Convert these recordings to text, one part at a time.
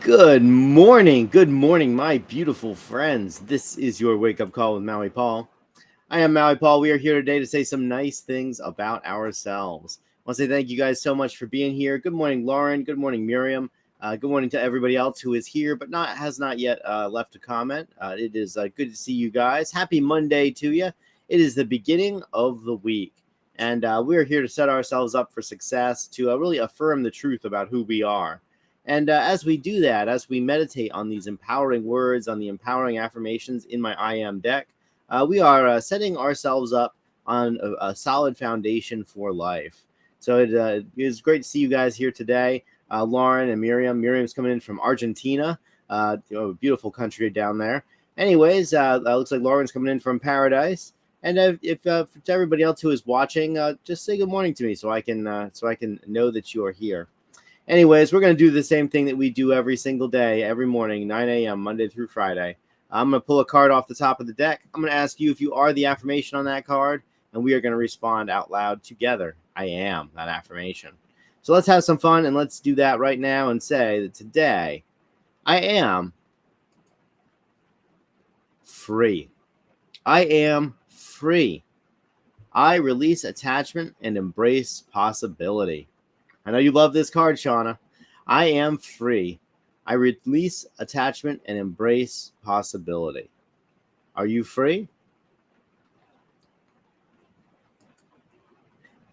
Good morning, my beautiful friends. This is your wake up call with Maui Paul. I am Maui Paul. We are here today to say some nice things about ourselves. I want to say thank you guys so much for being here. Good morning, Lauren. Good morning, Miriam. Good morning to everybody else who is here but has not yet left a comment. It is good to see you guys. Happy Monday to you. It is the beginning of the week, and we are here to set ourselves up for success, to really affirm the truth about who we are. And as we do that, as we meditate on these empowering words, on the empowering affirmations in my I Am deck, we are setting ourselves up on a solid foundation for life. So it is great to see you guys here today. Lauren and Miriam. Miriam's coming in from Argentina, a beautiful country down there. Anyways, looks like Lauren's coming in from Paradise. And if to everybody else who is watching, just say good morning to me so I can know that you are here. Anyways, we're going to do the same thing that we do every single day, every morning, 9 a.m., Monday through Friday. I'm going to pull a card off the top of the deck. I'm going to ask you if you are the affirmation on that card, and we are going to respond out loud together. I am that affirmation. So let's have some fun, and let's do that right now and say that today I am free. I am free. I release attachment and embrace possibility. I know you love this card, Shauna. I am free. I release attachment and embrace possibility. Are you free?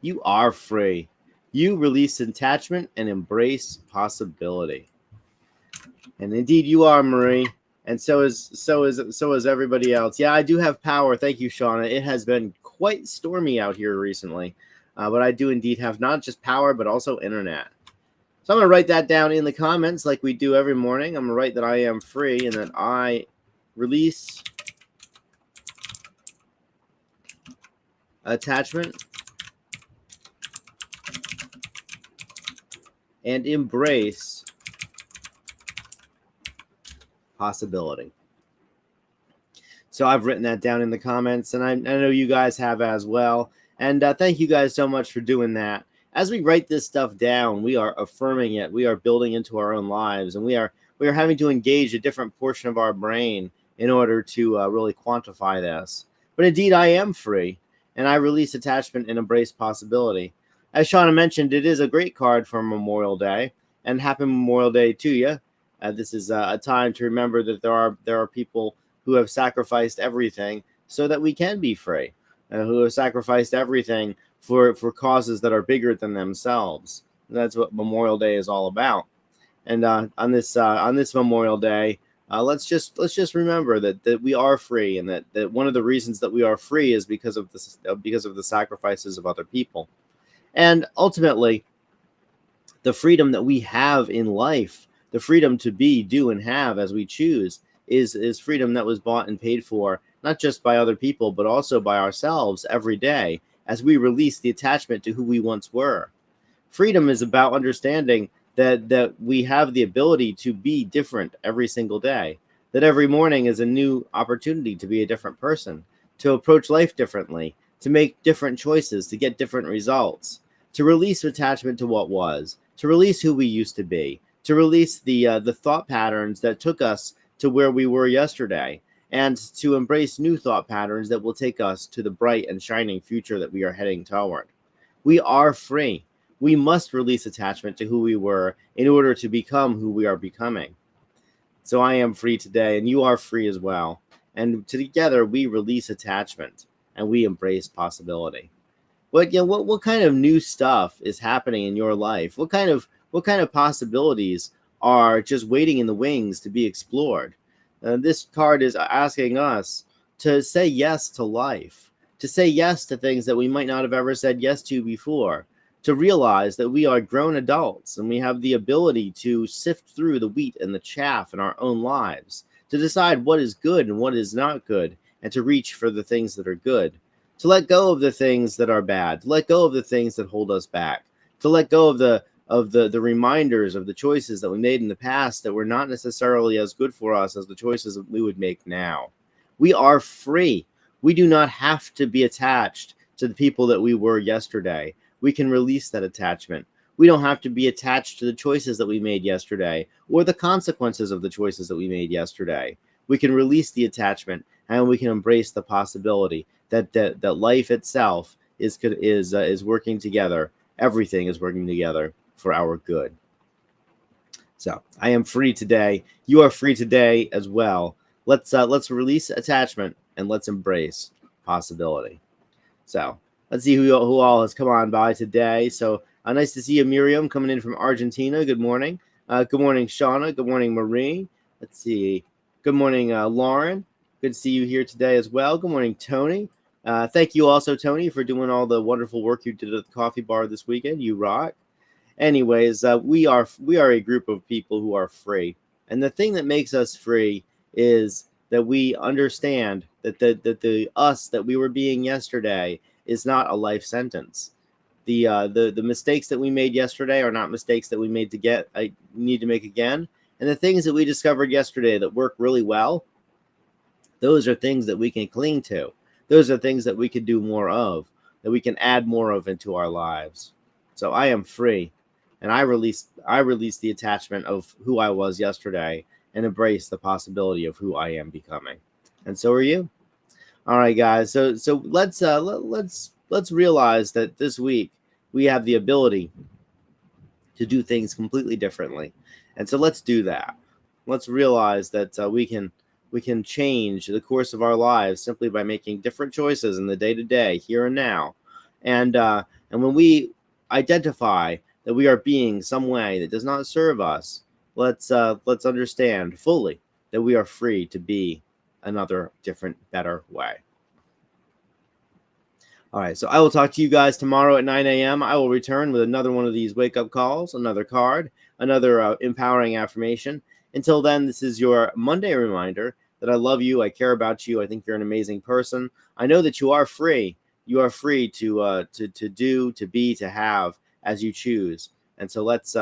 You are free. You release attachment and embrace possibility. And indeed you are, Marie. And so is everybody else. Yeah, I do have power. Thank you, Shauna. It has been quite stormy out here recently. But I do indeed have not just power, but also internet. So I'm going to write that down in the comments like we do every morning. I'm going to write that I am free and that I release attachment and embrace possibility. So I've written that down in the comments, and I know you guys have as well. And thank you guys so much for doing that. As we write this stuff down, we are affirming it. We are building into our own lives, and we are having to engage a different portion of our brain in order to really quantify this. But indeed, I am free, and I release attachment and embrace possibility. As Shauna mentioned, it is a great card for Memorial Day, and happy Memorial Day to you. This is a time to remember that there are people who have sacrificed everything so that we can be free. Who have sacrificed everything for causes that are bigger than themselves. And that's what Memorial Day is all about. And on this Memorial Day, let's just remember that we are free, and that one of the reasons that we are free is because of the sacrifices of other people. And ultimately, the freedom that we have in life, the freedom to be, do, and have as we choose, is freedom that was bought and paid for, not just by other people, but also by ourselves every day as we release the attachment to who we once were. Freedom is about understanding that we have the ability to be different every single day, that every morning is a new opportunity to be a different person, to approach life differently, to make different choices, to get different results, to release attachment to what was, to release who we used to be, to release the thought patterns that took us to where we were yesterday, and to embrace new thought patterns that will take us to the bright and shining future that we are heading toward. We are free. We must release attachment to who we were in order to become who we are becoming. So I am free today, and you are free as well. And together we release attachment and we embrace possibility. What kind of new stuff is happening in your life? What kind of possibilities are just waiting in the wings to be explored? This card is asking us to say yes to life, to say yes to things that we might not have ever said yes to before, to realize that we are grown adults and we have the ability to sift through the wheat and the chaff in our own lives, to decide what is good and what is not good, and to reach for the things that are good, to let go of the things that are bad, to let go of the things that hold us back, to let go of the reminders of the choices that we made in the past that were not necessarily as good for us as the choices that we would make now. We are free. We do not have to be attached to the people that we were yesterday. We can release that attachment. We don't have to be attached to the choices that we made yesterday or the consequences of the choices that we made yesterday. We can release the attachment and we can embrace the possibility that life itself is working together. Everything is working together for our good. So I am free today. You are free today as well. Let's release attachment and let's embrace possibility. So let's see who all has come on by today. So nice to see you, Miriam, coming in from Argentina. Good morning. Good morning, Shauna. Good morning, Marie. Let's see. Good morning, Lauren. Good to see you here today as well. Good morning, Tony. Thank you also, Tony, for doing all the wonderful work you did at the coffee bar this weekend. You rock. Anyways, we are a group of people who are free, and the thing that makes us free is that we understand that the us that we were being yesterday is not a life sentence. The mistakes that we made yesterday are not mistakes that we made to get I need to make again, and the things that we discovered yesterday that work really well, those are things that we can cling to. Those are things that we can do more of, that we can add more of into our lives. So I am free, and I released the attachment of who I was yesterday and embrace the possibility of who I am becoming. And so are you. All right, guys. So let's realize that this week we have the ability to do things completely differently, and so let's do that. Let's realize that we can change the course of our lives simply by making different choices in the day to day, here and now, and when we identify that we are being some way that does not serve us, let's understand fully that we are free to be another different, better way. All right, so I will talk to you guys tomorrow at 9 a.m. I will return with another one of these wake-up calls, another card, another empowering affirmation. Until then, this is your Monday reminder that I love you, I care about you, I think you're an amazing person. I know that you are free. You are free to do, to be, to have as you choose. And so let's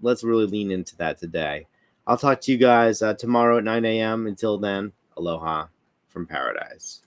really lean into that today. I'll talk to you guys tomorrow at 9 a.m. Until then, aloha from paradise.